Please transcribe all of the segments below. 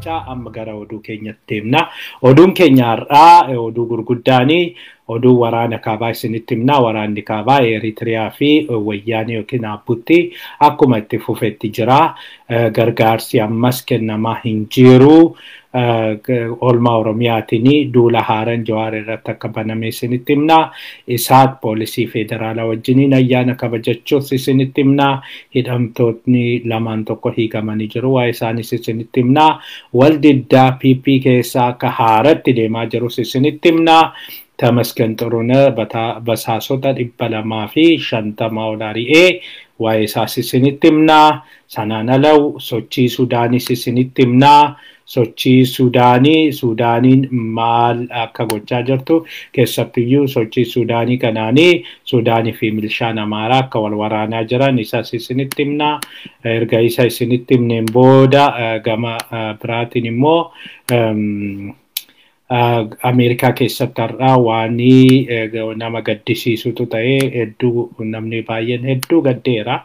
deebisa amma gara oduu keenyatti himna. Oduun keenya har'aa oduu gurguddaanii oduu waraana kaabaa isinitti himna. Waraanni kaabaa Eritiraa fi Wayaanee yookiin abbutti akkuma itti fufetti jira. Gargaarsi ammas kennamaa hin jiru. Oolmaa Oromiyaatiin duula haaraan Jawaar irratti akka baname isinitti himna. Isaat poolisii federaalaa wajjiniin ayyaana kabajachuuf isinitti himna. Hidhamtootni lamaan tokko hiikamanii jiru. Waa isaanis isinitti himna. Waldiddaa PP keessaa akka haaratti deemaa jirus isinitti himna. Tamsgeen basaastota 250 ol ari'e. Waa isaas isinitti himna. Sanaan alau sochii Sudaanis isinitti himna. Sochii Sudaaniin maal akka gochaa jirtu keessattiyyuu sochii Sudaanii kanaanii Sudaanii fi milishaan Amara akka wal waraanaa jiran isaas isinitti himna. Erga isa isinitti himneen booda gama biraatiin immoo Ameerikaa keessatti har'aa waan nama gaddisiisutu ta'ee hedduu namni baay'een hedduu gaddeera.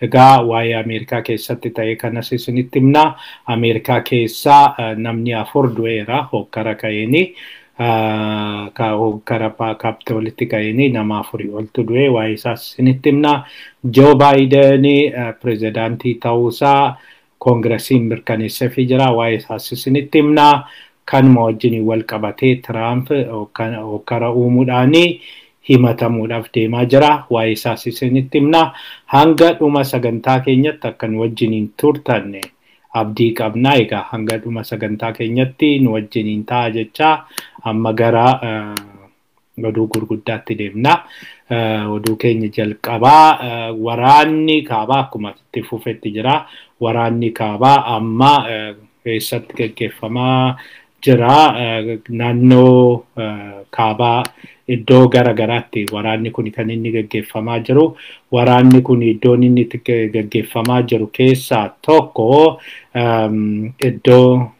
Egaa waa'ee Ameerikaa keessatti ta'ee kanas isinitti himna. Ameerikaa keessaa namni 4 du'eera Hookara Kapitoolitti ka'eeni nama 4 oltu du'e. Waa'ee isaas isinitti himna. Joo Biden Piresidantii ta'uusaa Koongiresiin mirkaneessee jira. Waa'ee isaas isinitti himna. Kanuma wajjin wal qabatee Trump hokkara uumuudhaanii himatamuudhaaf deemaa jira. Waa'ee isaas isinitti himna. Hanga dhuma sagantaa keenyatti akkan wajjiniin turtanne abdii qabna. Egaa hanga dhuma sagantaa keenyatti nu wajjiniin ta'a jechaa amma gara oduu gurguddaatti deemna. Oduu keenya jalqabaa waraanni kaabaa akkuma itti fufetti jira. Waraanni kaabaa amma keessatti gaggeeffamaa jira. Naannoo kaabaa iddoo garagaraatti waraanni kun kan inni gaggeeffamaa jiru. Waraanni kun iddoon inni gaggeeffamaa jiru keessaa tokko iddoo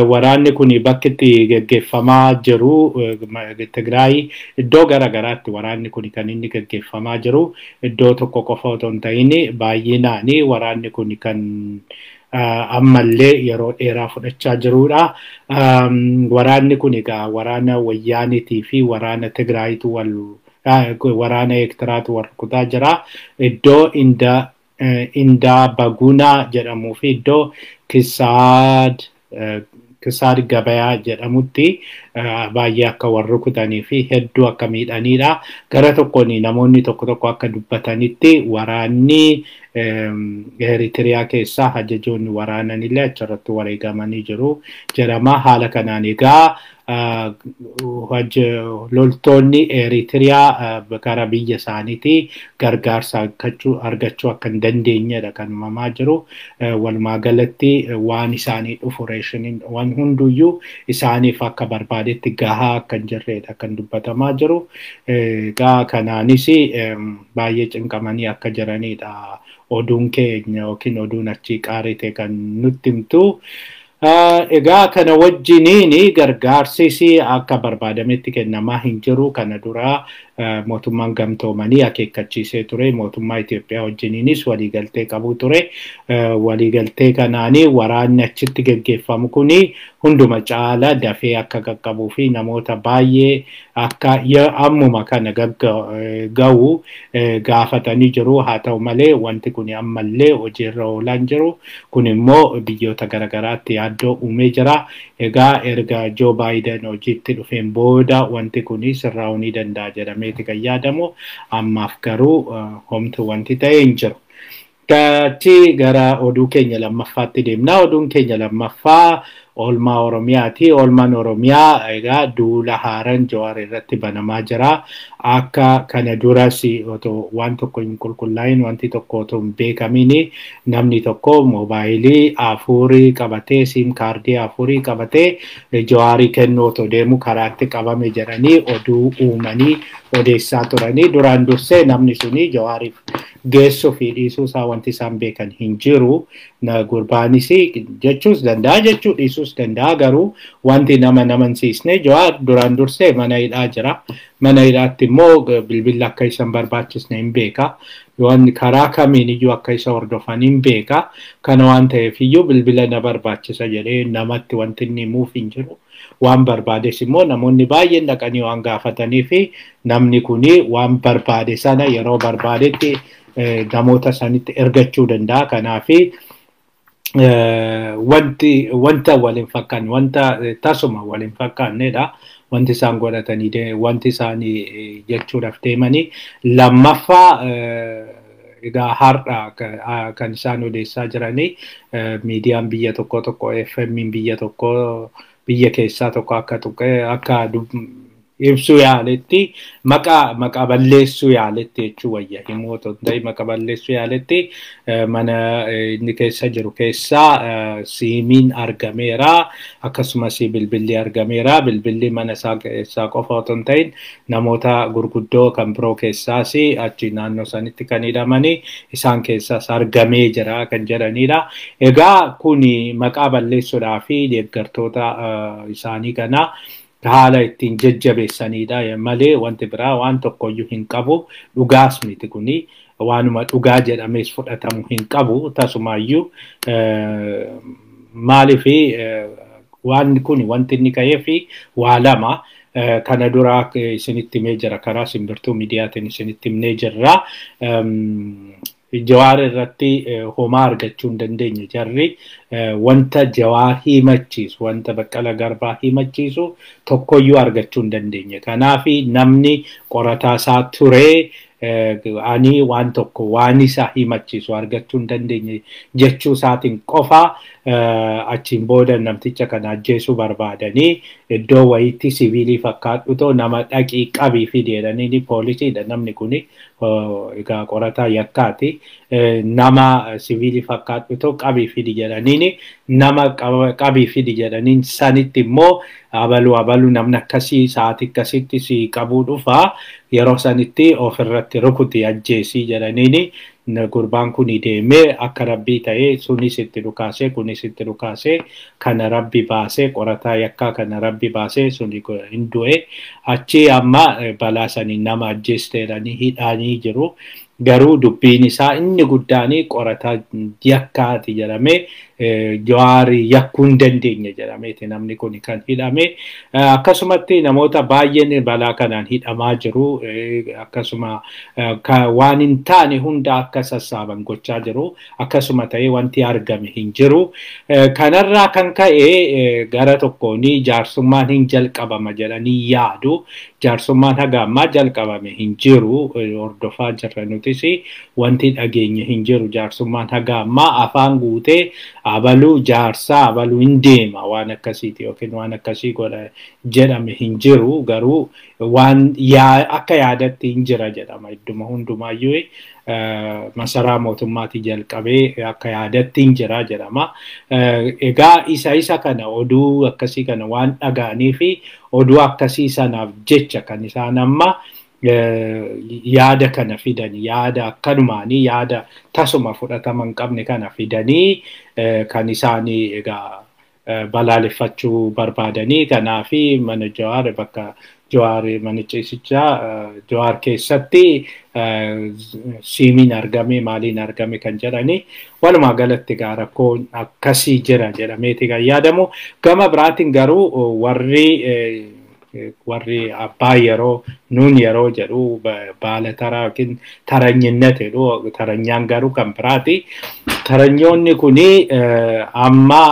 waraanni kun bakki itti gaggeeffamaa jiru Tigraay iddoo garagaraatti waraanni kun kan inni gaggeeffamaa jiru. Iddoo tokko qofa otoo hin ta'in baay'inaanii waraanni kun kan ammallee yeroo dheeraa fudhachaa jirudha. Waraanni kun egaa waraana Wayaaneetii fi waraana Tigraayitu waraana Ertiraatu wal rukutaa jira. Iddoo indaa bagunaa jedhamuu fi iddoo kisaad gabayaa jedhamutti baay'ee akka wal rukutanii fi hedduu akka miidhanidha. Gara tokkoon namoonni tokko akka dubbatanitti waraanni Eritiraa keessaa hajajoonni waraananillee achirratti wareegamanii jiru jedhama. Haala kanaan egaa loltoonni Eritiraa gara biyya isaaniitii gargaarsa argachuu akka hin dandeenyedha kan himamaa jiru. Walumaa galatti waan isaanii dhufu reeshiniin waan hunduyyuu isaaniif akka barbaadetti gahaa akka hin jirredha kan dubbatamaa jiru. Egaa kanaanis baay'ee cinqamanii akka jiranidha oduun keenya yookiin oduun achii qaarite kan nutti himtu. Egaa kana wajjiniin gargaarsis akka barbaadametti kennamaa hin jiru. Kana dura mootummaan gamtoomanii akeekkachiisee ture. Mootummaa Itoophiyaa wajjiniinis waliigaltee qabu ture. Waliigaltee kanaanii waraanni achitti gaggeeffamu kuni hunduma caala dafee akka qaqqabuu fi namoota baay'ee akka ammuma kana ga'u gaafatanii jiru. Haa ta'u malee wanti kun ammallee hojiirra oolaa jiru. Kun immoo biyyoota garagaraatti yaaddoo uumee jira. Egaa erga Joo Biden hojiitti dhufeen booda wanti kun sirraa'uu ni danda'a jedhameeti kan yaadamu. Ammaaf garuu homtu wanti ta'e hin jiru. Gatii gara oduu keenya lammaffaatti deemna. Oduun keenya lammaffaa oolmaa Oromiyaati. Oolmaan Oromiyaa egaa duula haaraan Jawaar irratti banamaa jira. Akka kana duras otoo waan tokko hin qulqullaa'in wanti tokko otoo hin beekamin namni tokko moobaayilii afurii qabatee siim kaardii afurii qabatee Jawaarii kennuu otoo deemu karaatti qabame jedhanii oduu uumanii odeessaa turanii. Duraan dursee namni suni Jawaariif geessoo fi dhiisuu isaa wanti isaan beekan hin jiru. Na gurbaanis jechuus danda'a jechuu dhiisuus danda'a garuu wanti nama namansiisne Jawaar duraan dursee mana hidhaa jira. Mana hidhaatti immoo bilbila akka isan barbaachisne hin beeka. Waan karaa kamiin iyyuu akka isa hordofan hin beeka. Kana waan ta'eef iyyuu bilbila na barbaachisa jedhee namatti wanti inni himuuf hin jiru. Waan barbaades immoo namoonni baay'een dhaqanii waan gaafatanii fi namni kuni waan barbaade sana yeroo barbaadetti namoota sanitti ergachuu danda'a. Kanaafi wanta waliin fakkaan wanta tasuma waliin fakkaannedha. Wanti isaan godhatanii wanti isaan jechuudhaaf deemanii lammaffaa egaa har'a kan isaan odeessaa jiranii miidiyaan biyya tokko FM biyya tokko biyya keessaa tokko akka ibsuu yaaletti maqaa balleessuu yaaletti jechuu wayya himoota ta'e maqaa balleessuu yaaletti mana inni keessa jiru keessaa siimiin argameera akkasumas bilbilli argameera bilbilli mana isaa qofa otoo hin ta'in namoota gurguddoo kan biroo keessaas achi naannoo sanitti kan hidhamanii isaan keessaas argamee jira kan jedhanidha. Egaa kuni maqaa balleessuudhaa fi deeggartoota isaanii kana haala ittiin jajjabeessanidha malee wanti biraa waan tokkoyyuu hin qabu. Dhugaas miti kuni waanuma dhugaa jedhamees fudhatamu hin qabu. Tasumaayyuu maaliif waan kun wanti inni ka'ee fi waa lama kana dura isinitti himee jira karaa simbirtuu miidiyaatiin isinitti himnee jirra. Jawaar irratti homaa argachuu hin dandeenye jarri wanta Jawaar himachiisu wanta Baqqala Garbaa himachiisu tokkoyyuu argachuu hin dandeenye. Kanaafi namni qorataa isaa turee ani waan tokko waan isa himachiisu argachuu hin dandeenye jechuu isaatiin qofa achiin booda namticha kana ajjeesuu barbaadanii iddoo wayiitti siviilii fakkaatutoo nama dhaqii qabii fideedhanii poolisiidha namni kuni egaa qorataa yakkaati. Nama siviilii fakkaatutoo qabii fidi jedhaniini nama qabii fidi jedhaniin sanitti immoo abalu namni akkasii sa'aatii akkasitti si qabuu dhufa yeroo sanitti ofirratti rukuti ajjeesii jedhaniini gurbaan kun deemee akka rabbii ta'ee sunis itti dhukaasee kunis itti dhukaasee kana rabbi baasee qorataa yakkaa kana rabbi baasee suni hin du'e achi amma balaa sanii nama ajjeesteedhanii hidhaanii jiru. Garuu dubbiin isaa inni guddaanii qorataa yakkaati jedhamee Jawaar yakkuu hin dandeenye jedhameeti namni kun kan hidhame. Akkasumatti namoota baay'een balaa kanaan hidhamaa jiru. Akkasuma waan hin taane hunda akka sassaaban gochaa jiru. Akkasuma ta'ee wanti argame hin jiru. Kanarraa kan ka'e gara tokkoon jaarsummaan hin jalqabama jedhanii yaadu. Jaarsummaan haga ammaa jalqabame hin jiru. Hordofaa jirra nutis wanti dhageenye hin jiru. Jaarsummaan haga ammaa afaan guutee abaluu jaarsaa abaluu hin deema waan akkasiiti yookiin waan akkasii godha jedhame hin jiru. Garuu waan akka yaadatti hin jira jedhama idduma hundumaayyuu masaraa mootummaatti jalqabee akka yaadatti hin jira jedhama. Egaa isa kana oduu akkasii kana waan dhaga'anii fi oduu akkasii sanaaf jecha kan isaan amma yaada kana fidanii yaada akkanumaanii yaada tasuma fudhataman qabne kana fidanii kan isaanii egaa balaaleffachuu barbaadanii. Kanaafi mana Jawaar bakka Jawaar mana ciisichaa Jawaar keessatti siimiin argame maaliin argame kan jedhanii walumaa galatti egaa rakkoon akkasii jira jedhameeti kan yaadamu. Gama biraatiin garuu warri abbaa yeroo nuun yeroo jedhu baala taraa yookiin taranyinnat jedhu taranyaan garuu kan biraati. Taranyoonni kuni amma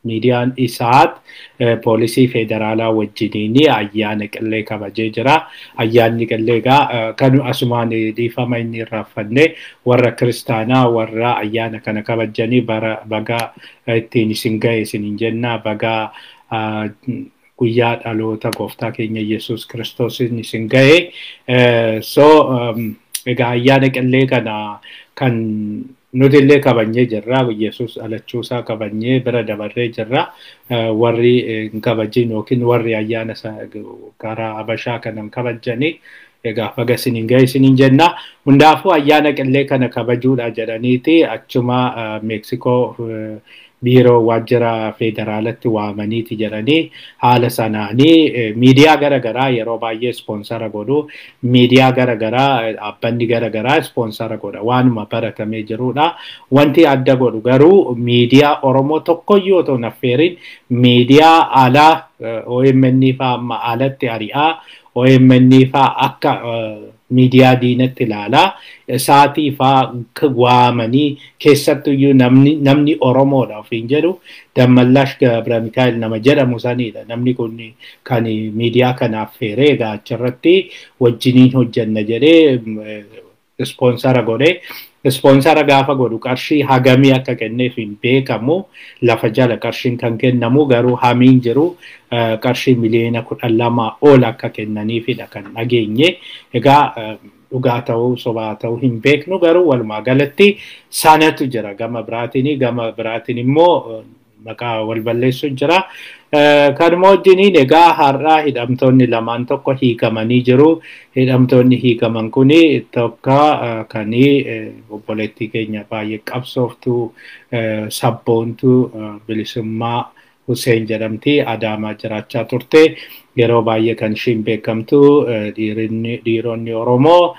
miidiyaan isaat poolisii federaalaa wajjiniin ayyaana qillee kabajee jira. Ayyaanni qillee egaa kan asumaan dhiifama inni irraanfanne warra kiristaanaa warra ayyaana kana kabajanii baga ittiin isin ga'e isin jenna baga guyyaa dhaloota gooftaa keenya Yesuus Kiristoos isin ga'e. Egaa ayyaana qillee kana kan nuti illee kabajnee jirra. Yesuus dhalachuusaa kabajnee bira dabarree jirra. Warri hin kabajin yookiin warri ayyaana karaa Habashaa kanan kabajanii egaa baga isiniin ga'e isiniin jenna. Hundaafuu ayyaana qillee kana kabajuudha jedhaniiti achuma Meeksikoo biiroo waajjira federaalatti waamaniiti jedhanii haala sanaanii miidiyaa garagaraa yeroo baay'ee ispoonsara godhu miidiyaa garagaraa dhaabbanni garagaraa ispoonsara godha waanuma baratamee jirudha. Wanti adda godhu garuu miidiyaa Oromoo tokkoyyuu otoo hin affeerin miidiyaa alaa OMN fa'aa amma alatti ari'aa OMN fa'aa akka miidiyaa diinatti ilaalaa saatii fa'aa waamanii keessattuyyuu namni Oromoodha ofiin jedhu Dammallash Gabra Mikaa'el nama jedhamu sanidha. Namni kun kan miidiyaa kanaaf feeree egaa achirratti wajjiniin hojjenna jedhee ispoonsara godhee ispoonsara gaafa godhu qarshii hagamii akka kenneef hin beekamu lafa jala qarshiin kan kennamu garuu hamiin jiru qarshii miliyoona 12 ol akka kennaniifidha kan dhageenye. Egaa dhugaa ta'uu sobaa ta'uu hin beeknu garuu walumaa galatti sanatu jira gama biraatiin immoo maqaa wal balleessu jira. Kanuma wajjiniin egaa har'aa hidhamtoonni lamaan tokko hiikamanii jiru. Hidhamtoonni hiikaman kuni tokko kanii obboleettii keenya baay'ee qabsooftuu sabboontuu bilisummaa Hussein jedhamti Adaamaa jiraachaa turte. Yeroo baay'ee kan ishiin beekamtu dhiironni Oromoo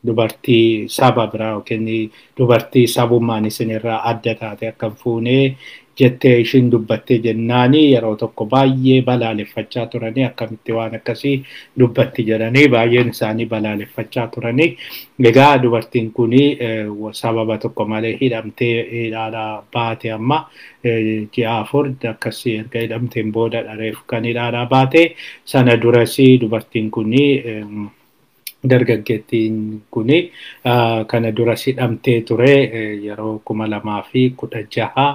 dubartii saba biraa yookiin dubartii sabummaan isinirraa adda taate akka fuunee jettee ishiin dubbattee jennaanii yeroo tokko baay'ee balaaleffachaa turanii akkamitti waan akkasii dubbatti jedhanii baay'een isaanii balaaleffachaa turanii. Egaa dubartiin kuni sababa tokko malee hidhamtee hidhaadhaa baate amma ji'a 4 akkasii erga hidhamteen booda dhareef kan hidhaadhaa baate sana durasii dubartiin kuni dargaggeettiin kuni kana dura hidhamtee ture yeroo 2016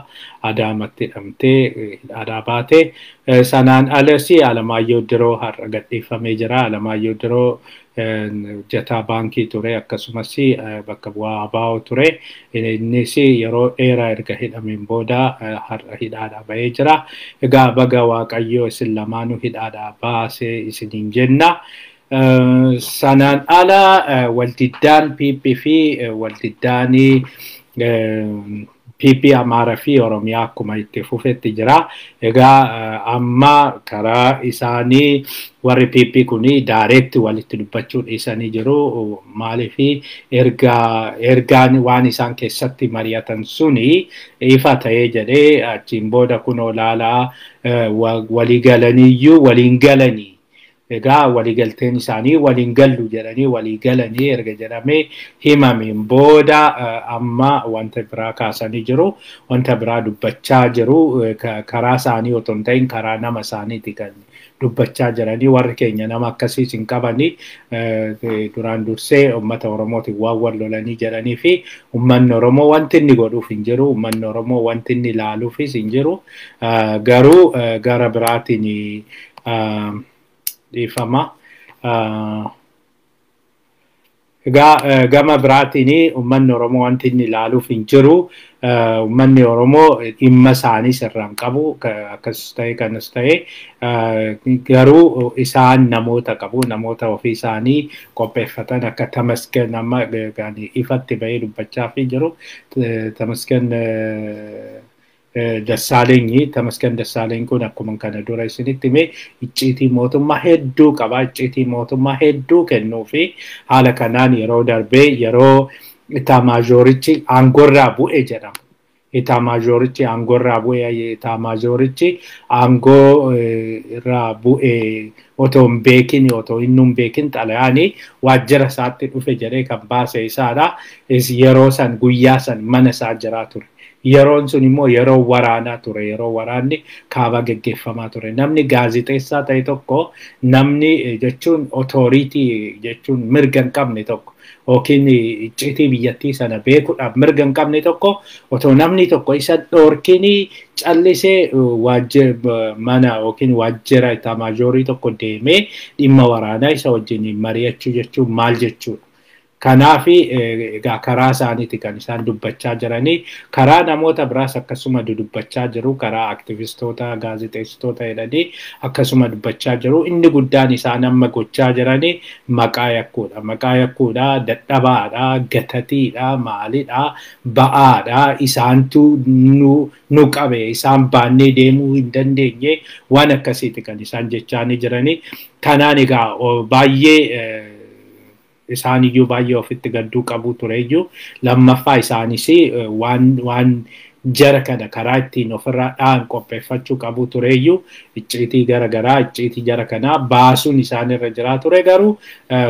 Adaamatti hidhamtee hidhaadhaa baate. Sanaan alasi Alamaayyoo Diroo har'a gadhiifamee jira. Alamaayyoo Diroo jataa baankii ture akkasumas bakka bu'aa ABO ture. Innis yeroo dheeraa erga hidhameen booda har'a hidhaadhaa bahee jira. Egaa baga Waaqayyoo isin lamaanuu hidhaadhaa baasee isiniin jenna. Sanaan ala waldiddaan PP fi waldiddaan PP Amara fi Oromia akkuma itti fufetti jira. Egaa amma karaa isaanii warri PP kuni direct walitti dubbachuu dhiisanii jiru. Maaliif ergaan waan isaan keessatti mari'atan suni ifa ta'ee jedhee achiin booda kunoo laalaa walii galaniiyyuu waliin galanii. Egaa waliigalteen isaanii waliin gallu jedhanii walii galanii erga jedhamee himameen booda amma wanta biraa kaasanii jiru. Wanta biraa dubbachaa jiru karaa isaanii otoo hin ta'in karaa nama isaaniiti kan dubbachaa jiranii. Warri keenya nama akkasiis hin qabanii duraan dursee uummata Oromootiin waan wal lolanii jedhanii fi uummanni Oromoo wanti inni godhuuf hin jiru. Uummanni Oromoo wanti inni ilaaluufis hin jiru. Garuu gara biraatiin ifama gama biraatiin uummanni Oromoo wanti inni ilaaluuf hin jiru. Uummanni Oromoo dhimma isaanii sirraan qabu akkas ta'e kanas ta'e garuu isaan namoota qabu namoota ofii isaanii qopheeffatan akka Tamsgeen amma ifatti bahee dubbachaa fi jiru. Tamsgeen Tamsgeen Dassaalenyi kun akkuma kana dura isinitti hime icciitii mootummaa hedduu qaba. Icciitii mootummaa hedduu kennuu fi haala kanaan yeroo darbee yeroo Itaamaዦorichi aangorraa bu'e jedhama. Itaamaዦorichi aangorraa bu'e Itaamaዦorichi aangoo irraa bu'e otoo hin beekin otoo inni hin beekin xalayaanii waajjira isaatti dhufe jedhee kan baase isaadha. Yeroo san guyyaa san mana isaa jiraa ture. Yeroon sun immoo yeroo waraanaa ture. Yeroo waraanni kaaba geggeeffamaa ture. Namni gaazixeessaa ta'e tokko namni jechuun otooriitii jechuun mirga hin qabne tokko yookiin icciitii biyyattii sana beekuudhaaf mirga hin qabne tokko otoo namni tokko isa dhoorkin callisee mana yookiin waajjira Itaamaaዦrii tokko deemee dhimma waraanaa isa wajjin mari'achuu jechuun maal jechuudha. Kanaafi egaa karaa isaaniiti kan isaan dubbachaa jiranii karaa namoota biraas akkasuma dubbachaa jiru karaa aktivistoota gaazexeessitoota jedhanii akkasuma dubbachaa jiru inni guddaan isaan amma gochaa jiranii maqaa yakkuudha dadhabaadha gatatiidha maalidha ba'aadha isaantu nu qabe isaan baannee deemuu hin dandeenye waan akkasiiti kan isaan jechaanii jiranii kanaan egaa baay'ee isaaniyyuu baay'ee ofitti gadduu qabu tureyyuu lammaffaa isaanis waan jara kana karaa ittiin ofirraa dhaan qopheeffachuu qabu tureyyuu icciitii garagaraa icciitii jara kanaa baasuun isaanirra jiraa ture garuu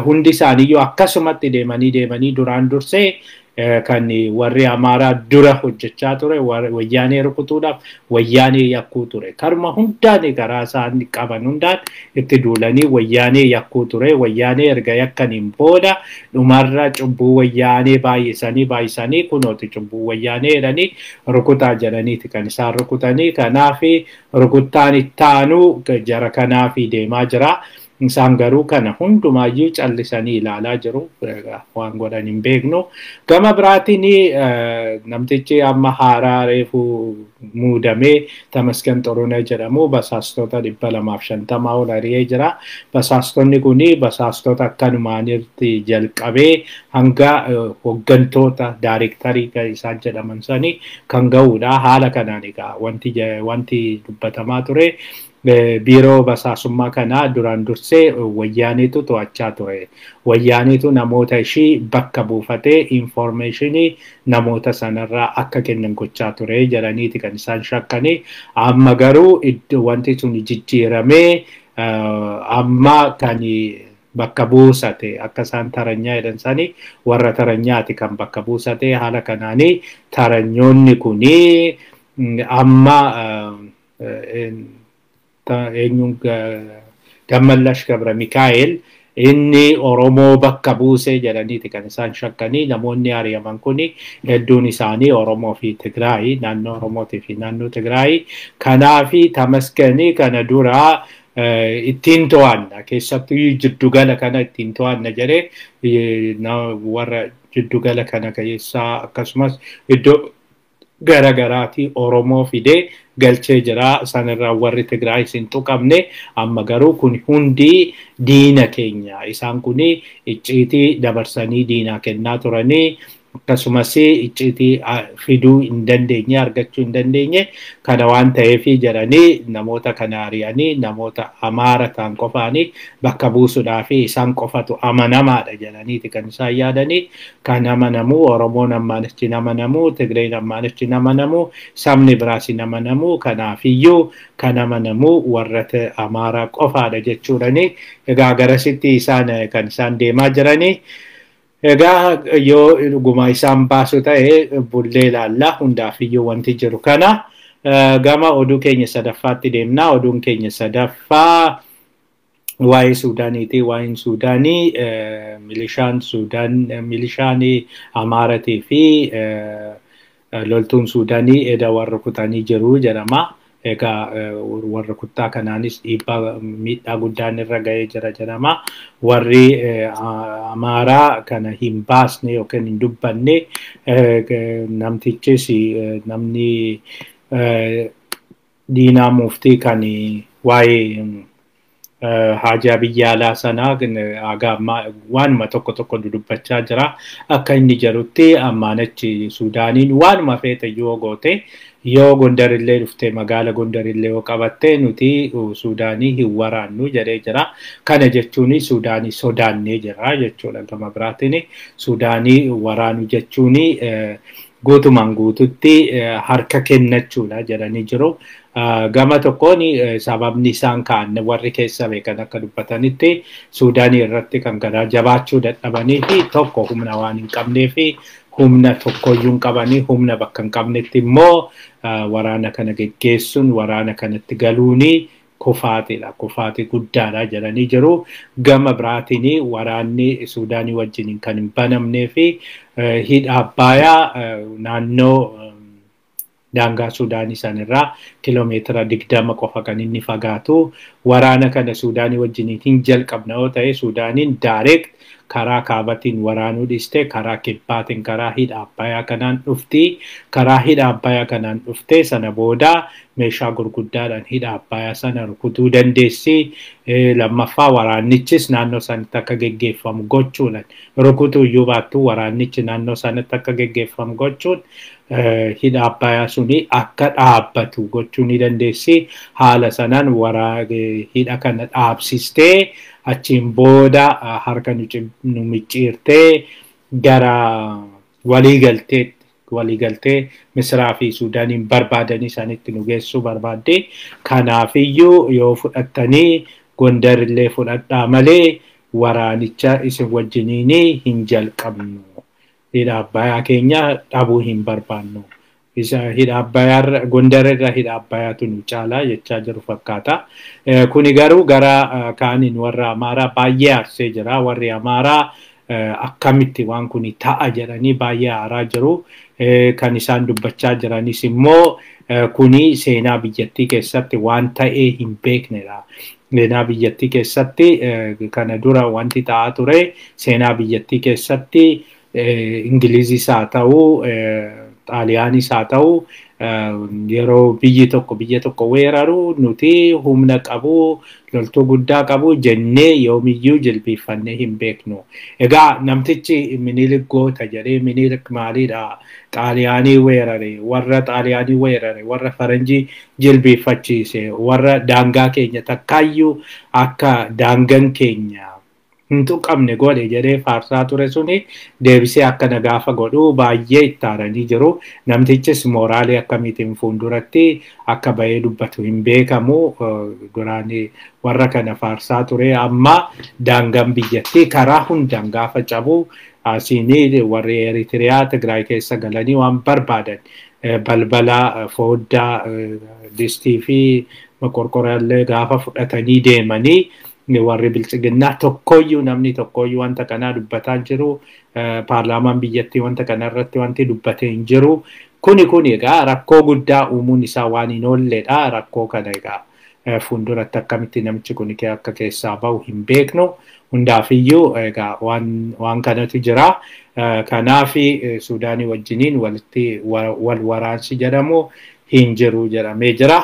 hundi isaaniyyuu akkasumatti deemanii duraan dursee kan warri Amara dura hojjechaa ture Wayaanee rukutuudhaaf Wayaanee yakkuu ture karma hundaan karaa isaan qaban hundaan itti duulanii Wayaanee yakkuu ture Wayaanee erga yakkaniin booda dhumarra cubbuu Wayaanee baay'isanii kunooti cubbuu Wayaanee jedhanii rukutaa jedhaniiti kan isaan rukutanii kanaafi rukuttaan ittaanuu jara kanaafi deemaa jira. Isaan garuu kana hundumaayyuu callisanii ilaalaa jiru waan godhan hin beeknu gama biraatiin namtichi amma haaraa reefu muudamee Tamsgeen jedhamu basaastota 250 ol ari'ee jira basaastonni kuni basaastota akkanumaanitti jalqabee hanga hoggantoota daarektarii isaan jedhaman sanii kan ga'uudha haala kanaan egaa wanti dubbatamaa ture. Biiroo basaasummaa kanaa duraan dursee Wayaaneetu to'achaa ture. Wayaaneetu namoota ishii bakka buufatee informationii namoota sanarraa akka kennan gochaa ture jedhaniiti kan isaan shakkanii. Amma garuu wanti sun jijjiiramee amma kan bakka buusate akka isaan taranyaa jedhan sanii warra taranyaati kan bakka buusate haala kanaanii taranyoonni kunii amma eenyuun Gammallash Gabra Mikaa'el inni Oromoo bakka buusee jedhaniiti kan isaan shakkanii namoonni ari'aman kuni hedduun isaanii Oromoo fi Tigraay naannoo Oromootii fi naannoo Tigraay kanaafi Tamsgeenii kana duraa ittiin to'anna keessattuu jiddugala kana ittiin to'anna jedhee warra jiddugala kana keessaa akkasumas iddoo garagaraati Oromoo fidee galchee jira sanirraa warri Tigraay sin tuqamne amma garuu kun hundi diina keenya isaan kuni icciitii dabarsanii diinaa kennaa turanii akkasumas icciitii fiduu hin dandeenye argachuu hin dandeenye kana waan ta'eefi jedhanii namoota kana ari'anii namoota Amara ta'an qofaanii bakka buusuudhaaf isaan qofatu amanamaadha jedhaniiti kan isaan yaadanii kan amanamu Oromoon ammaanichi amanamu Tigreen ammaanichi amanamu sabni biraas amanamu kanaafiyyuu kan amanamu warra Amara qofaadha jechuudhani egaa garasitti isaan kan isaan deemaa jiranii. Egaa yoo dhuguma isaan baasu ta'e bullee ilaalla hundaafiyyuu wanti jiru kana gama oduu keenya sadaffaatti deemna oduun keenya sadaffaa waa'ee Suudaaniiti waa'een Suudaanii milishaan Amaratii fi loltuun Suudaanii eda warra kutanii jiru jedhama. Egaa warra kuttaa kanaanis dhiibbaa miidhaa guddaan irra ga'ee jira jedhama. Warri Amara kana hin baasne yookiin hin dubbanne namtichis namni diinaa muftii kan waa'ee haajaa biyya alaa sanaa waanuma tokko dubbachaa jira. Akka inni jedhutti ammaanachi Suudaaniin waanuma feete yoo goote yoo Gondarillee dhufte magaala Gondarillee yoo qabatte nuti Suudaanii hin waraannu jedhee jira. Kana jechuun Suudaanii sodaannee jira jechuudha gama biraatiin Suudaanii waraanu jechuun guutumaan guututti harka kennachuudha jedhanii jiru. Gama tokkoon sababni isaan kaan warri keessa beekan akka dubbatanitti Suudaanii irratti kan garaa jabaachuu dadhabanii fi tokko humna waan hin qabnee fi humna tokkoyyuu hin qabanii humna bakka hin qabnetti immoo waraana kana geggeessuun waraana kanatti galuuni kufaatiidha kufaatii guddaadha jedhanii jiru. Gama biraatiin waraanni Suudaanii wajjin kan hin banamnee fi hidha Abbayaa naannoo daangaa Suudaanii sanirraa kiiloomeetira 20 qofa kan inni fagaatu waraana kana Suudaanii wajjin hin jalqabna yoo ta'e Suudaaniin direct karaa kaabatiin waraanuu dhiste karaa kibbaatiin karaa hidha Abbayyaa kanaan dhufti karaa hidha Abbayyaa kanaan dhufte sana booda meeshaa gurguddaadhaan hidha Abbayyaa sana rukutuu dandeessi lammaffaa waraannichis naannoo sanatti akka geggeeffamu gochuudhaan rukutuu iyyuu baattuu waraannichi naannoo sanatti akka geggeeffamu gochuun hidha Abbayyaa suni akka dhaabbatu gochuu ni dandeessi haala sanaan hidha kana dhaabsistee achiin booda harka nu micciirtee gara waliigaltee Misraa fi Suudaaniin barbaadanii isaanitti nu geessuu barbaadde kanaafiyyuu yoo fudhattanii Gondarillee fudhadhaa malee waraanicha isin wajjiniin hin jalqabnu hidha Abbayyaa keenya dhabuu hin barbaannu isa hidha Abbayyaa Gondarirra hidha Abbayyaatu nu caalaa jechaa jiru fakkaata kuni garuu gara kaaniin warra Amaaraa baay'ee aarsee jira warri Amaaraa akkamitti waan kuni ta'a jedhanii baay'ee aaraa jiru kan isaan dubbachaa jiranis immoo kuni seenaa biyyattii keessatti waan ta'ee hin beeknedha seenaa biyyattii keessatti kana dura wanti ta'aa ture seenaa biyyattii keessatti Ingilizis haa ta'u Xaaliyaanis haa ta'u yeroo biyya tokko weeraru nuti humna qabu loltuu guddaa qabu jennee yoomiyyuu jilbiifannee hin beeknu egaa namtichi Minilik goota jedhee Minilik maalidha Xaaliyaanii weerare warra faranjii jilbiifachiise warra daangaa keenya takkaayyuu akka daangan keenya hin tuqamne godhe jedhee faarsaa ture suni deebisee akkana gaafa godhu baay'ee itti aaranii jiru namtichis mooraalii akkamiitiin fuulduratti akka bahee dubbatu hin beekamu duraanii warra kana faarsaa ture amma daangaan biyyattii karaa hundaan gaafa cabu asiinii warri Eritiraa Tigraay keessa galanii waan barbaadan balbala fooddaa distii fi qorqoraallee gaafa fudhatanii deemanii warri bilchiginnaa tokkoyyuu namni tokkoyyuu wanta kanaa dubbataa jiru paarlaamaan biyyattii wanta kanarratti wanti dubbatee hin jiru kuni egaa rakkoo guddaa uumuun isaa waan hin oolledha rakkoo kana egaa fuulduratti akkamitti namichi kun akka keessaa bahu hin beeknu hundaafiyyuu egaa waan kanatu jira kanaaf Suudaanii wajjiniin wal waraansi jedhamu hin jiru jedhamee jira.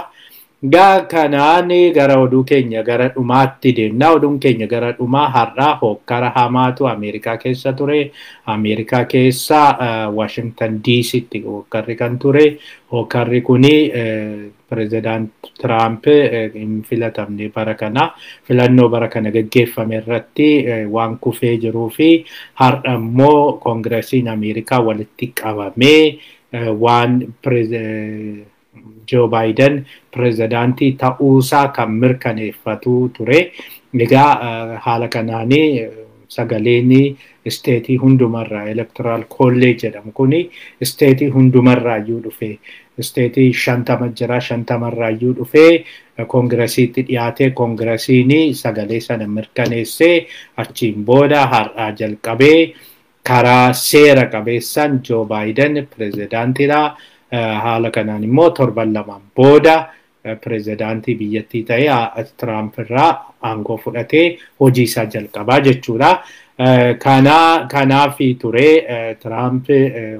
Kanaan gara oduu keenya gara dhumaatti deemna oduun keenya gara dhumaa har'aa hokkara hamaatu Ameerikaa keessa ture Ameerikaa keessa Washington DC'tti hokkarri kan ture hokkarri kuni Pirezidaant Tiraamp hin filatamne bara kana filannoo bara kana gaggeeffame irratti waan kufee jiruu fi har'a immoo Koongiresiin Ameerikaa walitti qabamee waan Joo Biden Piresidantii ta'uusaa kan mirkaneeffatu ture. Egaa haala kanaanii sagaleen isteetii hundumarraa Electoral College jedhamu kuni isteetii hundumarraa iyyuu dhufe. Isteetii 50 jira 50 iyyuu dhufe Koongiresiitti dhiyaate Koongiresiin sagalee sana mirkaneessee achiin booda har'aa jalqabee karaa seera qabeessaan Joo Biden Piresidantiidha. Haala kanaan immoo torban lamaan booda Pirezidaantii biyyattii ta'ee Tiraamp irraa aangoo fudhatee hojii isaa jalqabaa jechuudha. Kanaaf ture Tiraamp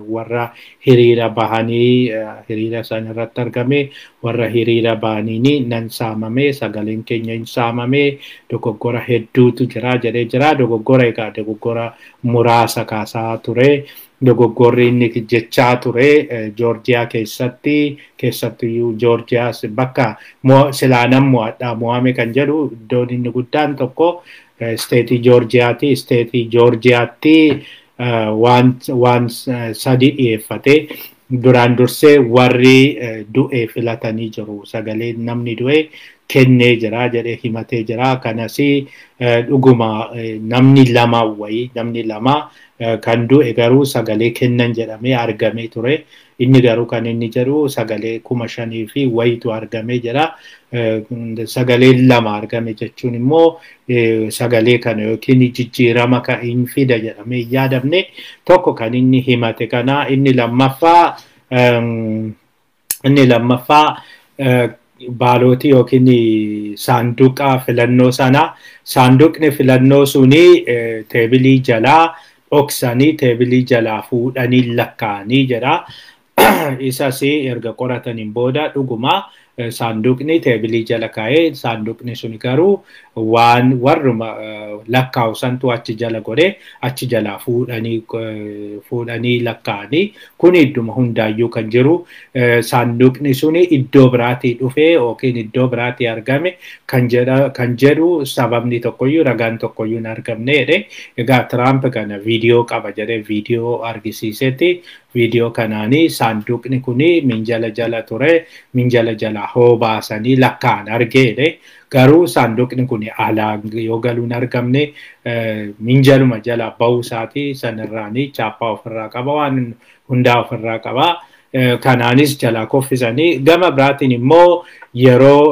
warra hiriira bahanii hiriira san irratti argame warra hiriira bahanii nan saamame sagaleen keenya hin saamame dogoggora hedduutu jira jedhee jira dogoggora muraasa kaasaa ture. Dogoggorri inni jechaa ture Joorjiyaa keessattuu Joorjiyaas bakka silaanan mo'ame kan jedhu iddoon inni guddaan tokko isteetii Joorjiyaati. Isteetii Joorjiyaatti waan sadi dhiyeeffate duraan dursee warri du'e filatanii jiru. Sagalee namni du'e kennee jira jedhee himatee jira. Kanas dhuguma namni lama kan du'e garuu sagalee kennan jedhamee argamee ture. Inni garuu kan inni jedhu sagalee 5,000 fi wayitu argamee jira. Sagalee lama argame jechuun immoo sagalee kana yookiin jijjiirama kan hin fida jedhamee yaadamne tokko kan inni himate kana inni lammaffaa baalooti yookiin saanduqa filannoo sana saanduqni filannoo suni teebilii jalaa dhoksanii teebilii jalaa fuudhanii lakkaa'anii jedha. Isas erga qorataniin booda dhuguma saanduqni teebilii jala kaa'ee saanduqni suni garuu waan warruma lakkaa'u santu achi jala godhee achi jalaa fuudhanii lakkaa'anii kun idduma hundaayyuu kan jiru saanduqni suni iddoo biraatii dhufee yookiin iddoo biraatii argame kan jedhu sababni tokkoyyuu ragaan tokkoyyuu hin argamne jedhe. Egaa Tiraamp kana viidiyoo qaba jedhee viidiyoo argisiisetti viidiyoo kanaanii saanduqni kuni minjala jala ture minjala jala hoo baasanii lakkaa'an argeedhe. Garuu saanduqni kun alaa yoo galuun argamne minjaluma jala ba'uu isaatii sanirraanii chaappaa ofirraa qaba waan hundaa ofirraa qaba. Kanaanis jala koffisanii gama biraatiin immoo yeroo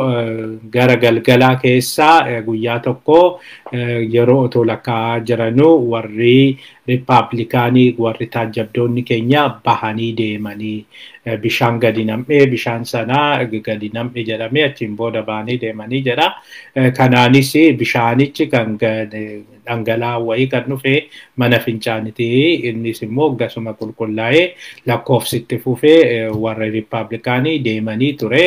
gara galgalaa keessaa guyyaa tokko yeroo otoo lakkaa'aa jiranuu warri Rippaabilikaanii warri taajjabdoonni keenya bahanii deemanii bishaan gadi nam'ee bishaan sanaa gadi nam'e jedhamee achiin booda bahanii deemanii jedha. Kanaanis bishaanichi kan dhangala'aa wayii kan dhufe mana fincaanitii innis immoo gasuma qulqullaa'ee lakkoofsitti fufee warra Rippaabilikaanii deemanii ture.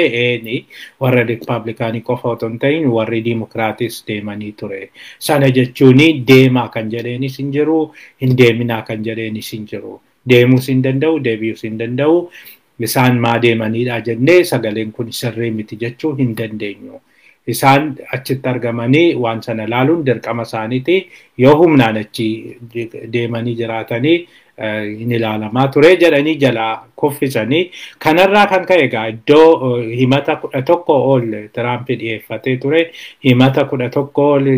Warra Rippaabilikaanii qofa otoo hin ta'in warri Dimokiraatis deemanii ture. Sana jechuun deemaa kan jedheenis hin jiru hin deeminaa kan jedheenis hin jiru. Deemuus hin danda'u deebi'uus hin danda'u. Isaan maa deemanidha jennee sagaleen kun sirrii miti jechuu hin dandeenyu. Isaan achitti argamanii waan sana laaluun dirqama isaaniiti. Yoo humnaan achi deemanii jiraatanii hin ilaalamaa ture jedhanii jala koffisanii. Kanarraa kan ka'e egaa iddoo himata 11 ol Tiraamp dhiyeeffatee ture. Himata 11 ol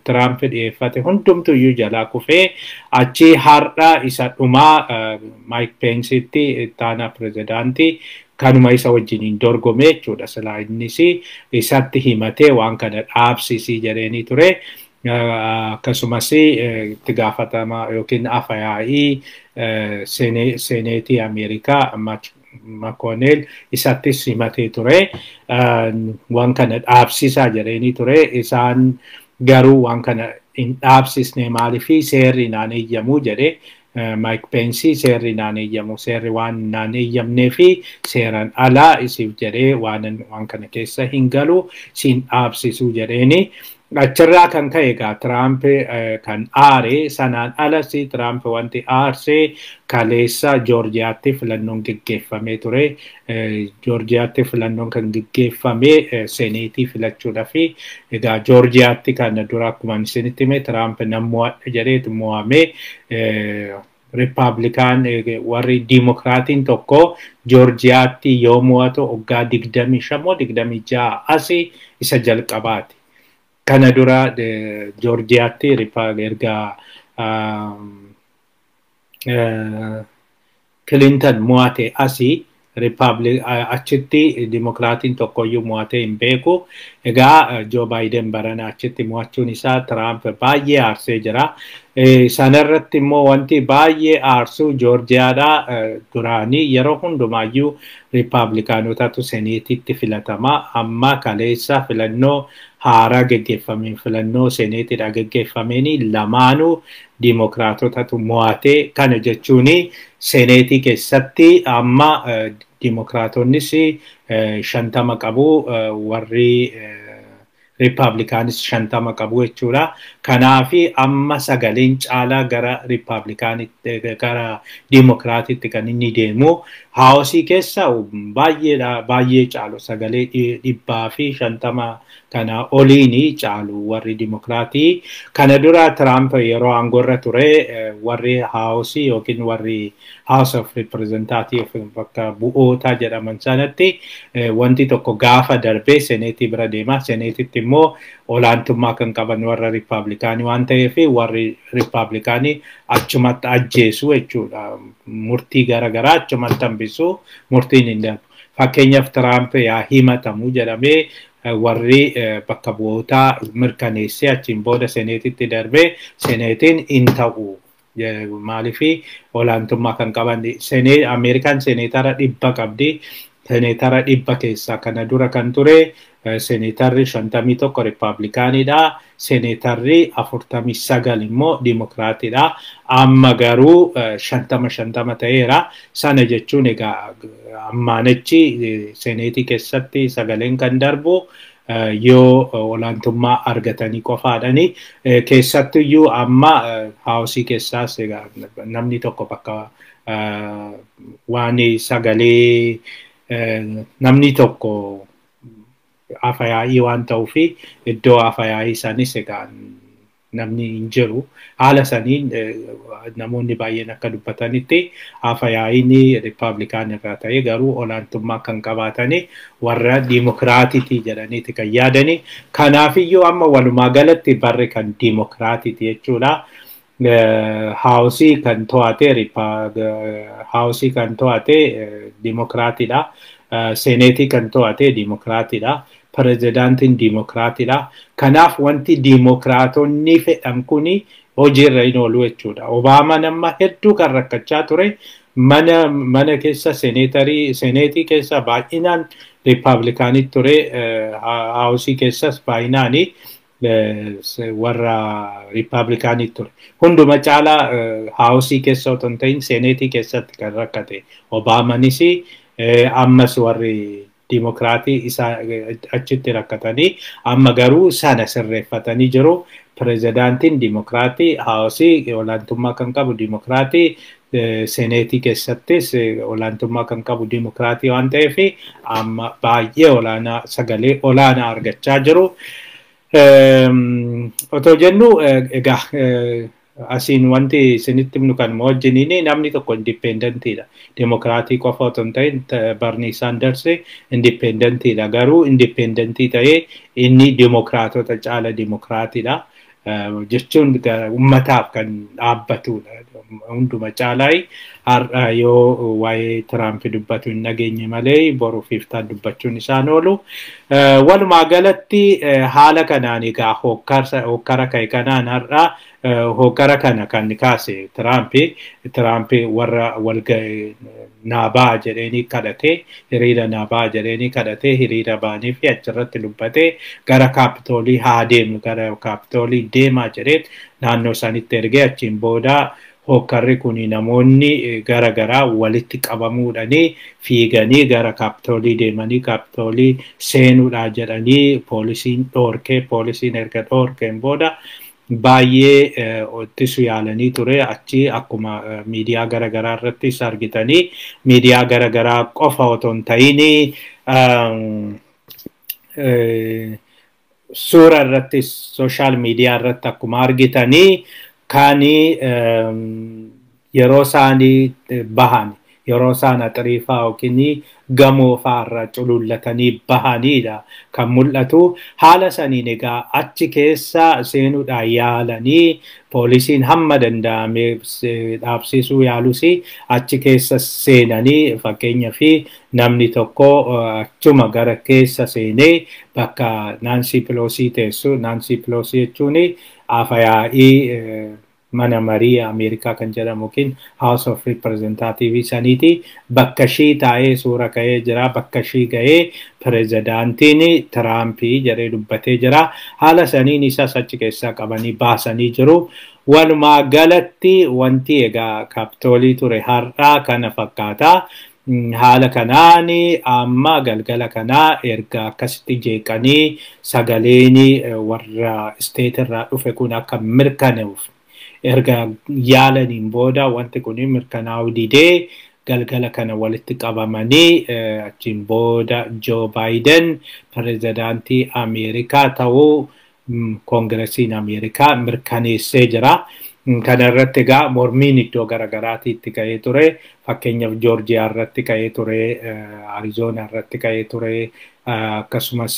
Tiraamp dhiyeeffate hundumtuyyuu jala kufee achi har'a isa dhumaa Mike Pence'itti ittaanaa pirezidaantii kanuma isa wajjiniin dorgome jechuudha. Silaa innis isatti himatee waan kana dhaabsisii jedhanii ture. Akkasumas itti gaafatamaa yookiin afyaa'ii Seneetii Ameerikaa McConnell isattis himatee ture. Waan kana dhaabsisaa jedhanii ture. Isaan garuu waan kana hin dhaabsisne maaliifi seerri naan eeyyamuu jedhe. Mike Pence seerri naan eeyyamu seerri waan naan eeyyamnee fi seeran alaa isiif jedhee waan kana keessa hin galu siin dhaabsisuu jedheeni. Achirraa kan ka'e egaa Tiraamp kan aare sanaan alas Tiraamp wanti aarsee kaleessa Joorjiyaatti filannoon geggeeffamee ture. Joorjiyaatti filannoon kan geggeeffame Seneetii filachuudhaaf egaa Joorjiyaatti kana dura akkuma isinitti hime Tiraamp nan mo'adha jedheetu mo'amee Rippaabilikaan warri Dimokiraatiin tokko Joorjiyaatti yoo mo'atu waggaa 25 moo 26 asii isa jalqabaati. Kana dura Joorjiyaatti erga Clinton mo'ate asii achitti Dimokiraatiin tokkoyyuu mo'atee hin beeku. Egaa Joo Biden barana achitti mo'achuun isaa Tiraamp baay'ee aarsee jira. Sanarratti immoo wanti baay'ee aarsu Joorjiyaadhaa duraanii yeroo hundumaayyuu Rippaabilikaanotatu Seneetitti filatama. Amma kaleessa filannoo haaraa geggeeffameen filannoo Seneetidha geggeeffameen lamaanuu Dimokiraatotatu mo'ate. Kana jechuun Seneetii keessatti amma Dimokiraatonnis 50 qabu warri Rippaabilikaanis 50 qabu jechuudha. Kanaafi amma sagaleen caalaa gara Rippaabilikaanitti gara Dimokiraatitti kan inni deemu. Haawusii keessa baay'ee caalu sagalee 150 kana oliini caalu warri Dimokiraatii. Kana dura Tiraamp yeroo aangorra ture warri haawusii yookiin warri House of Representatives bakka bu'oota jedhaman sanatti wanti tokko gaafa darbee Seneetii bira deema. Seneetitti immoo olaantummaa kan qaban warra Rippaabilikaanii waan ta'eef warri Rippaabilikaanii achumatti ajjeesu jechuudha. Murtii garaagaraa achumatti hambisu murtiin hin darbu. Fakkeenyaaf Tiraamp yaa himatamu jedhamee warri bakka bu'ootaa mirkaneessee achiin booda Seneetitti darbee Seneetiin hin ta'u. Maaliifi olaantummaa kan qaban Ameerikaan Seneetara 100 qabdi. Seneetara 100 keessaa kana dura kan ture seneetarri 51 Rippaabilikaanidha. Seneetarri 49 immoo Dimokiraatidha. Amma garuu 50 ta'eera. Sana jechuun egaa ammaanachi seneetii keessatti sagaleen kan darbu yoo olaantummaa argatanii qofaadhani. Keessattuyyuu amma haawusii keessaas namni tokko bakka waan sagalee namni tokko afayaa'ii waan ta'uufi iddoo afayaa'ii sanis egaa namni hin jiru. Haala saniin namoonni baay'een akka dubbatanitti afayaa'iin Rippaabilikaan irraa ta'ee garuu olaantummaa kan qabaatanii warra Dimokiraatitii jedhaniiti kan yaadani. Kanaafiyyuu amma walumaa galatti barri kan Dimokiraatiiti jechuudha. Haawusii kan to'ate Dimokiraatidha. Seneetii kan to'ate Dimokiraatidha. Pirezidaantiin Dimokiraatidha. Kanaaf wanti Dimokiraatonni fedhan kuni hojiirra hin oolu jechuudha. Obaamaan amma hedduu kan rakkachaa ture. Mana keessa seneetii keessa baay'inaan Rippaabilikaanit ture. Haawusii keessas baay'inaani warra Rippaabilikaanit ture. Hunduma caalaa haawusii keessa otoo hin ta'in seneetii keessatti kan rakkate. Obaamaanis ammas warri Dimokiraatii isa achitti rakkatanii amma garuu sana sirreeffatanii jiru. Pirezidaantiin Dimokiraatii, haawusii olaantummaa kan qabu Dimokiraatii, seneetii keessattis olaantummaa kan qabu Dimokiraatii waan ta'eef amma baay'ee olaanaa sagalee olaanaa argachaa jiru. Otoo jennu egaa asiin wanti isinitti himnu kan wajjiniin namni tokko indipendentiidha. Dimokiraatii qofa otoo hin ta'in Barnii Saanders indipendentiidha. Garuu indipendentii ta'ee inni Dimokiraatota caala Dimokiraatiidha. Jechuun ummataaf kan dhaabbatudha. Hunduma caalaa har'a yoo waa'ee Tiraamp dubbatu hin dhageenye malee boruuf iftaan dubbachuun isaan oolu. Walumaa galatti haala kanaan egaa hokkara ka'e kanaan har'a hokkara kana kan kaase Tiraamp warra walga'e naabaa jedhanii kadhate, hiriira naabaa jedhanii kadhate, hiriira baanii fi achirratti dubbate gara Kaapitoolii haa deemnu, gara Kaapitoolii deemaa jedhee naannoo isaanitti ergee achiin booda hokkarri kun namoonni gara garaa walitti qabamuudhanii fiiganii gara Kaapitoolii deemanii Kaapitoolii seenuudha jedhanii poolisiin erga dhoorkeen booda baay'ee ittisu yaalanii ture. Achi akkuma miidiyaa gara garaa irrattis argitanii miidiyaa gara garaa qofa otoo hin ta'in suura irrattis sooshaal miidiyaa irratti akkuma argitanii kan yeroo isaanii bahan yeroo isaan axiriifaa yookiin gamoo fa'aarra culullatanii bahanidha kan mul'atu. Haala saniin egaa achi keessa seenuudhaan yaalanii poolisiin hamma danda'ame dhaabsisuu yaalus achi keessa seenanii fakkeenyaaf namni tokko achuma gara keessa seenee bakka Naansi Piloosii teessu. Naansi Piloosii jechuun afayaa'ii mana marii Ameerikaa kan jedhamu yookiin House of Representatives saniiti. Bakka ishii taa'ee suura ka'ee jira. Bakka ishii ga'ee pirezidaantiin Tiraamp jedhee dubbatee jira. Haala saniin isas achi keessaa qabanii baasanii jiru. Walumaa galatti wanti egaa Kaapitoolii ture har'aa kana fakkaata. Haala kanaan amma galgala kanaa erga akkasitti jeeqanii sagaleen warra isteet irraa dhufe kun akka mirkaneef erga yaalaniin booda wanti kun mirkanaa'uu didee galgala kana walitti qabamanii achiin booda Joo Biden Piresidantii Ameerikaa ta'uu Koongiresiin Ameerikaa mirkaneessee jira. Kana irratti egaa mormiin iddoo garagaraatiitti ka'ee ture. Fakkeenyaaf Joorjiyaa irratti ka'ee ture, Arizoonaa irratti ka'ee ture, akkasumas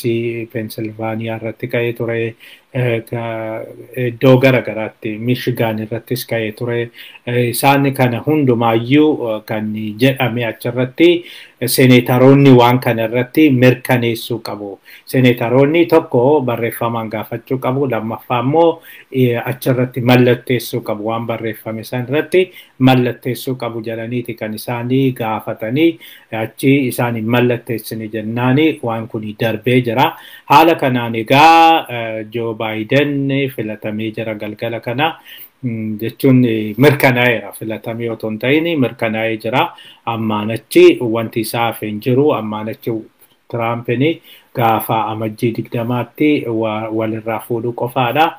Pensilvaaniyaa irratti ka'ee ture, iddoo garagaraatti Michigan irrattis ka'ee ture. Isaan kana hundumaayyuu kan jedhame achirratti seneetaroonni waan kana irratti mirkaneessuu qabu. Seneetaroonni tokko barreeffamaan gaafachuu qabu, lammaffaa immoo achirratti mallatteessuu qabu. Waan barreeffame san irratti mallatteessuu qabu jedhaniiti kan isaanii gaafatanii achi isaanii mallatteessini jennaani waan kun darbee jira. Haala kanaan egaa Joo Biden filatamee jira galgala kana. Jechuun mirkanaa'eera filatamee otoo hin ta'in mirkanaa'ee jira. Ammaan achi wanti isaaf hin jiru. Ammaan achi Tiraampiin gaafa amajjii 20tti walirraa fuudhuu qofaadha.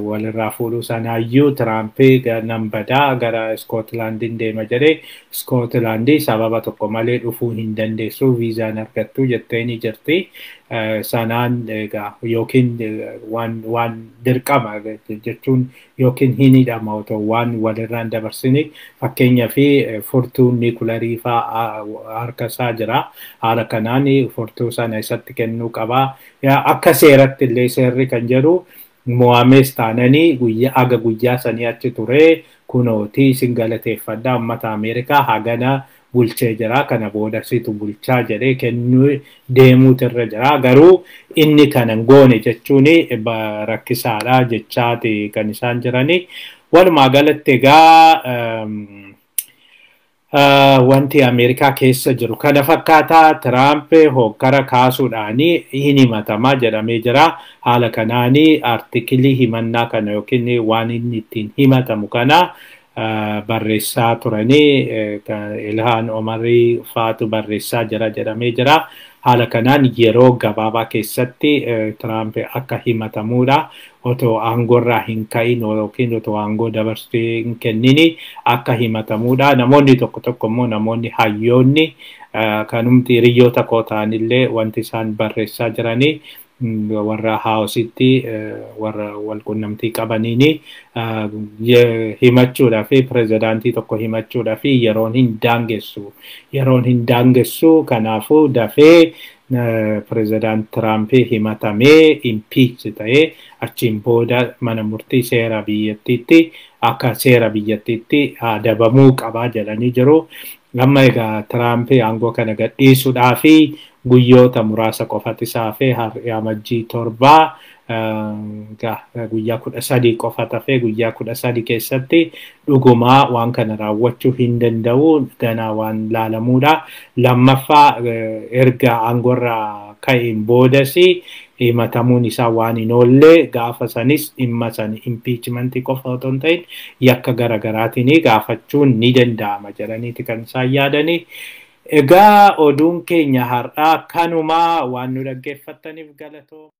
Walirraa fuudhuu sanaayyuu Tiraampi nan badaa gara Iskootlaandiin deema jedhee Iskootlaandii sababa tokko malee dhufuu hin dandeessu viizaan argattu jettee ni jirti. Sanaan egaa yookiin waan dirqama jechuun yookiin hin hidhama otoo waan walirraan dabarsini fakkeenyaa fi furtuun niikularii fa'aa harka isaa jira. Haala kanaan furtuu sana isatti kennuu qaba. Akka seeratti illee seerri kan jedhu Mo'amees taananii guyyaa sanii achi ture kunooti isin galateeffadhaa uummata Ameerikaa hagana bulchee jira kana booda situ bulchaa jedhee kennuu deemuutu irra jira. Garuu inni kanan goone jechuun rakkisaadha jechaati kan isaan jirani. Walumaa galatti egaa wanti Ameerikaa keessa jiru kana fakkaataa Tiraamp hokkara kaasuudhaan hin himatamaa jedhamee jira. Haala kanaan artikilii himannaa kana yookiin waan inni ittiin himatamu kana barreessaa turanii Ilhaan Omarii faatu barreessaa jira jedhamee jira. Haala kanaan yeroo gabaabaa keessatti Tiraamp akka himatamuudha. Otoo aangoorraa hin ka'in yookiin otoo aangoo dabarsee hin kennini akka himatamuudha. Namoonni tokko tokko immoo namoonni hayyoonni kanumti hiriyoota koo ta'anillee wanti isaan barreessaa jiranii warra haawusitti warra walqunnamtii qabaniini himachuudhaa fi pirezidaantii tokko himachuudhaa fi yeroon hin daangessu kanaafuu dafee President Trump himatamee impeach ta'ee achiin booda mana murtii seera biyyattiitti akka seera biyyattiitti adabamuu qabaa jedhanii jiru. Amma egaa Trump aangoo kana gadhiisuudhaa fi guyyoota muraasa qofatu isaafee amajjii 7 guyyaa 13 qofa tafee guyyaa 13 keessatti dhugumaa waan kana raawwachuu hin danda'u ganaa waan laalamuudha. Lammaffaa erga aangoorraa ka'een boodasi himatamuun isaa waan hin oolle gaafa sanis dhimma san impeachmentii qofa otoo hin ta'in yakka garaagaraatiin gaafachuun ni danda'ama jedhaniiti kan isaan yaadanii. Egaa oduun keenya har'aa kanumaa waan nu dhaggeeffattaniif galatooma.